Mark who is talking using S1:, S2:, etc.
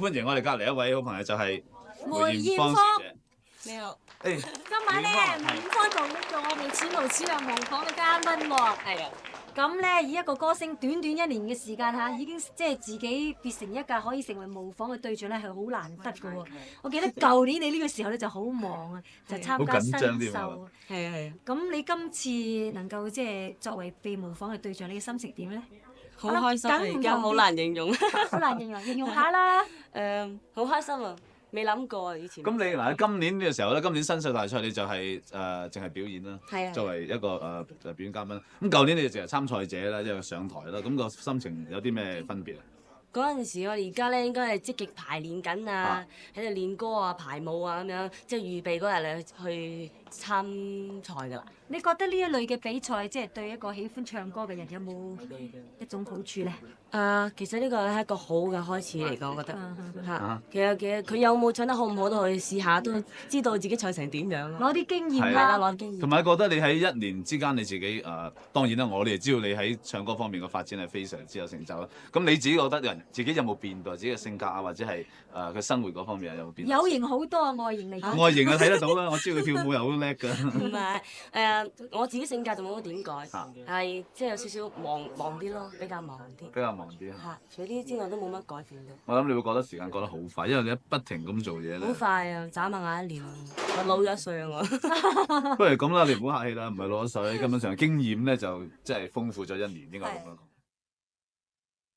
S1: 歡迎我哋隔離一位好朋友就係
S2: 梅艷芳
S1: 小姐。
S2: 你好，
S1: 誒，
S2: 今晚咧梅艷芳做我哋此路此樣模仿嘅嘉賓喎。係啊。咁咧，以一個歌星短短1年嘅時間嚇，已經即係自己變成一架可以成為模仿嘅對象咧，係好難得嘅喎。我記得舊年你呢個時候咧就好忙啊，就參加新秀。係啊係啊。咁你今次能夠即係作為被模仿嘅對象，你嘅心情點咧？
S3: 好開心啊！而家好難形容。
S2: 好難形容，形容下啦。
S3: 好開心啊！未諗過啊，以前。
S1: 咁你嗱今年呢個時候咧，今年新秀大賽你就係淨係表演啦，作為一個表演嘉賓。咁舊年你就淨係參賽者啦，即係上台啦。咁個心情有啲咩分別啊？
S3: 嗰陣時我哋而家咧應該係積極排練緊啊，喺度練歌啊、排舞啊咁樣，即係預備嗰日嚟去參賽㗎啦。
S2: 你覺得呢一類嘅比賽，即係對一個喜歡唱歌嘅人有冇一種好處咧？
S3: 其實呢個係一個好嘅開始嚟講，我覺得嚇。其實佢有冇唱得好唔好都可以試下，都知道自己唱成點樣咯。
S2: 攞啲經驗啦，
S3: 攞經驗。
S1: 同埋覺得你喺1年之間你自己當然啦，我哋知道你喺唱歌方面嘅發展係非常之有成就啦。咁你自己覺得自己有冇變過？自己嘅性格啊，或者係佢生活嗰方面有冇變？
S2: 有型好多啊，外形嚟講。
S1: 外形啊睇得到啦，我知道佢跳舞又好叻㗎。
S3: 唔係我自己性格就冇乜點改，係即係有少少忙啲咯，比較忙啲。
S1: 比較忙啲。
S3: 嚇，除呢啲之外都冇乜改變到。
S1: 我諗你會覺得時間過得好快，因為你不停咁做嘢咧。
S3: 好快啊！眨下眼1年，我老咗1歲啊我。
S1: 不如咁啦，你唔好客氣啦，唔係攞水，根本上經驗咧就即係豐富咗1年，應該咁樣講。